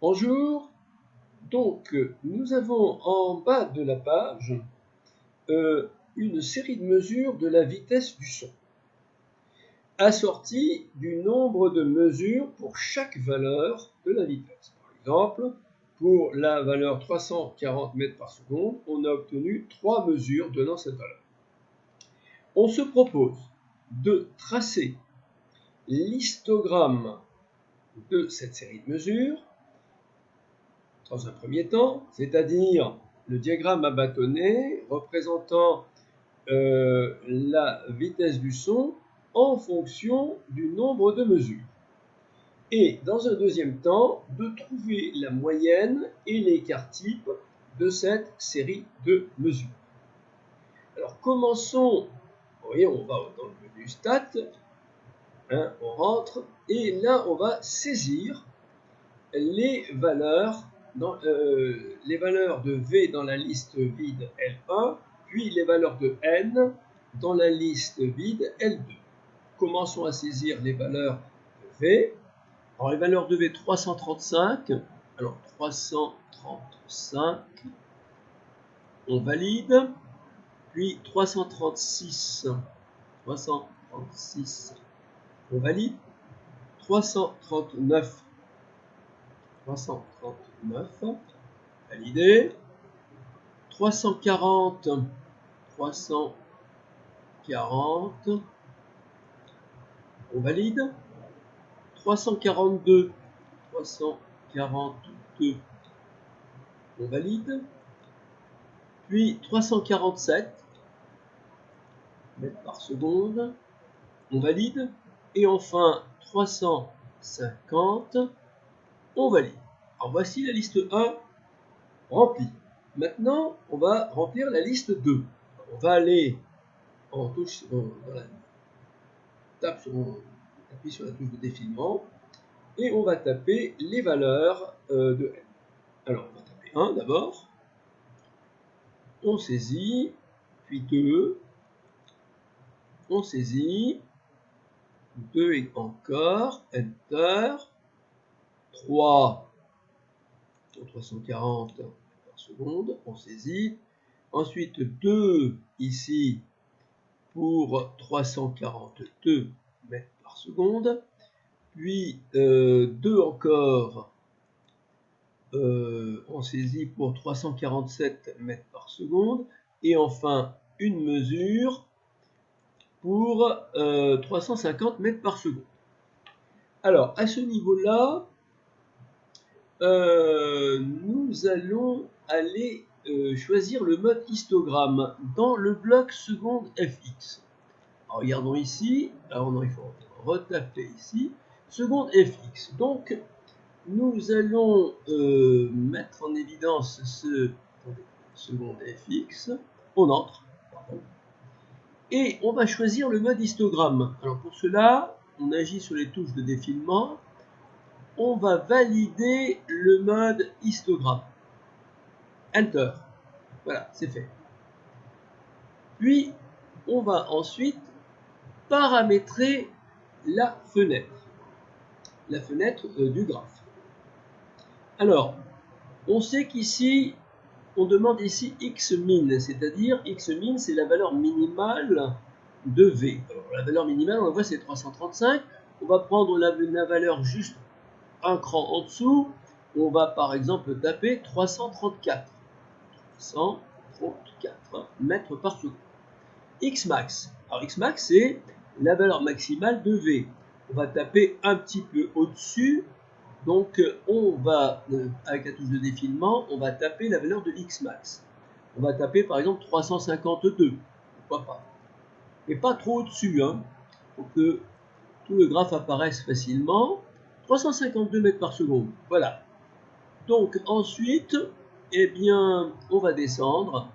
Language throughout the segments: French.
Bonjour, donc nous avons en bas de la page une série de mesures de la vitesse du son, assortie du nombre de mesures pour chaque valeur de la vitesse. Par exemple, pour la valeur 340 mètres par seconde, on a obtenu 3 mesures donnant cette valeur. On se propose de tracer l'histogramme de cette série de mesures dans un premier temps, c'est-à-dire le diagramme à bâtonnet représentant la vitesse du son en fonction du nombre de mesures. Et dans un deuxième temps, de trouver la moyenne et l'écart type de cette série de mesures. Alors commençons, vous voyez, on va dans le menu Stat, on rentre, et là on va saisir les valeurs de V dans la liste vide L1, puis les valeurs de N dans la liste vide L2. Commençons à saisir les valeurs de V. Alors les valeurs de V, 335. Alors 335, on valide. Puis 336, on valide. 339, validé. 340, on valide. 342, on valide. Puis 347 mètres par seconde, on valide. Et enfin 350, on valide. Alors voici la liste 1 remplie. Maintenant, on va remplir la liste 2. On va aller en touche, appuie sur la touche de défilement et on va taper les valeurs de N. Alors, on va taper 1 d'abord. On saisit, puis 2. On saisit, 2 et encore, Enter. 3, 340 par seconde, on saisit. Ensuite 2 ici pour 342 mètres par seconde. Puis 2 encore, on saisit pour 347 mètres par seconde. Et enfin une mesure pour 350 mètres par seconde. Alors à ce niveau-là, nous allons aller choisir le mode histogramme dans le bloc seconde fx. Alors, regardons ici, alors il faut retaper ici, seconde fx. Donc nous allons mettre en évidence ce seconde fx, on entre, pardon, et on va choisir le mode histogramme. Alors pour cela, on agit sur les touches de défilement. On va valider le mode histogramme. Enter. Voilà, c'est fait. Puis, on va ensuite paramétrer la fenêtre du graphe. Alors, on sait qu'ici, on demande ici Xmin, c'est-à-dire Xmin, c'est la valeur minimale de V. Alors, la valeur minimale, on la voit, c'est 335. On va prendre la valeur juste un cran en dessous, on va par exemple taper 334 mètres par seconde. Xmax. Alors Xmax, c'est la valeur maximale de V. On va taper un petit peu au-dessus, donc on va, avec la touche de défilement, on va taper la valeur de Xmax. On va taper par exemple 352, pourquoi pas. Mais pas trop au-dessus, hein, pour que tout le graphe apparaisse facilement. 352 mètres par seconde, voilà. Donc ensuite, eh bien, on va descendre.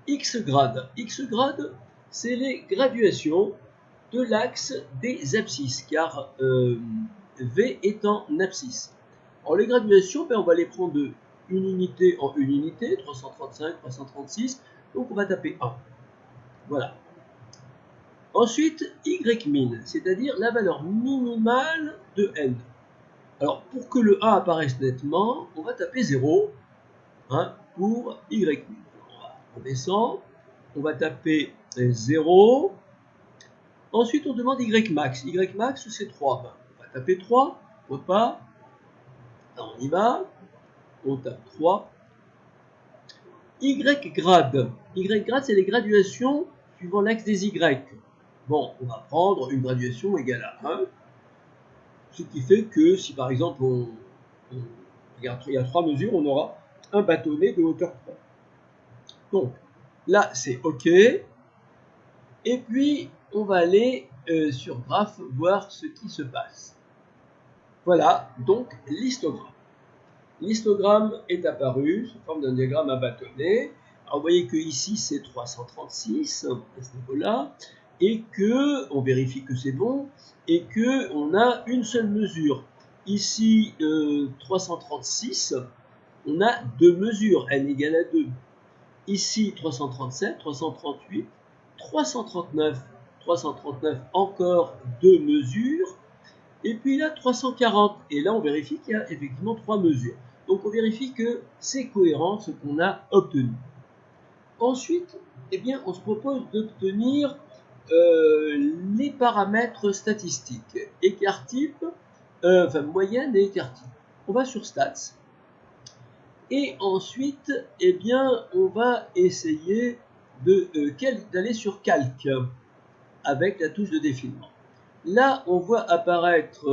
X grade. X grade, c'est les graduations de l'axe des abscisses, car V est en abscisse. Alors les graduations, ben, on va les prendre de une unité en une unité, 335, 336, donc on va taper 1. Voilà. Ensuite, Ymin, c'est-à-dire la valeur minimale de N. Alors, pour que le 1 apparaisse nettement, on va taper 0 hein, pour y min. On descend, on va taper 0. Ensuite, on demande y max. Y max, c'est 3. Ben, on va taper 3. Pourquoi pas? Alors, on y va. On tape 3. Y grade. Y grade, c'est les graduations suivant l'axe des Y. Bon, on va prendre une graduation égale à 1. Ce qui fait que si par exemple il y a 3 mesures, on aura un bâtonnet de hauteur 3. Donc là c'est OK. Et puis on va aller sur graphe voir ce qui se passe. Voilà donc l'histogramme. L'histogramme est apparu sous forme d'un diagramme à bâtonnet. Alors vous voyez que ici c'est 336 à ce niveau-là, et que on vérifie que c'est bon, et que on a une seule mesure. Ici 336, on a deux mesures, n égale à 2. Ici 337, 338, 339, 339 encore deux mesures. Et puis là 340, et là on vérifie qu'il y a effectivement 3 mesures. Donc on vérifie que c'est cohérent ce qu'on a obtenu. Ensuite, eh bien, on se propose d'obtenir les paramètres statistiques, écart type, moyenne et écart type. On va sur stats, et ensuite, eh bien, on va essayer d'aller sur calque avec la touche de défilement. Là, on voit apparaître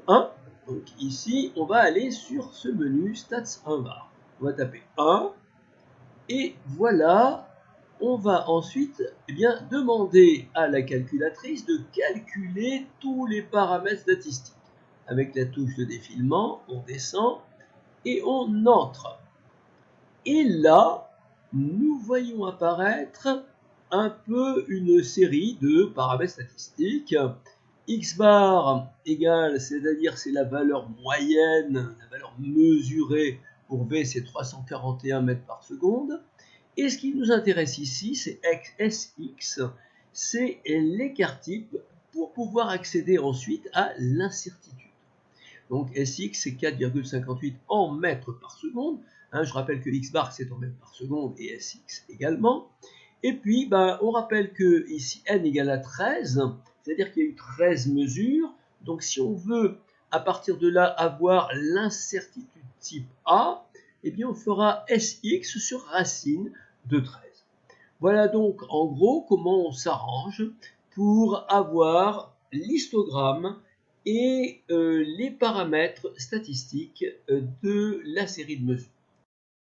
1. Donc ici, on va aller sur ce menu Stats 1 var. On va taper 1. Et voilà, on va ensuite demander à la calculatrice de calculer tous les paramètres statistiques. Avec la touche de défilement, on descend et on entre. Et là, nous voyons apparaître un peu une série de paramètres statistiques. X bar égale, c'est-à-dire c'est la valeur moyenne, la valeur mesurée pour V, c'est 341 mètres par seconde. Et ce qui nous intéresse ici, c'est SX, c'est l'écart type pour pouvoir accéder ensuite à l'incertitude. Donc SX, c'est 4,58 en mètres par seconde. Je rappelle que X bar, c'est en mètres par seconde et SX également. Et puis, on rappelle que ici, n égale à 13, c'est-à-dire qu'il y a eu 13 mesures. Donc, si on veut, à partir de là, avoir l'incertitude type A, eh bien, on fera SX sur racine de 13. Voilà donc, en gros, comment on s'arrange pour avoir l'histogramme et les paramètres statistiques de la série de mesures.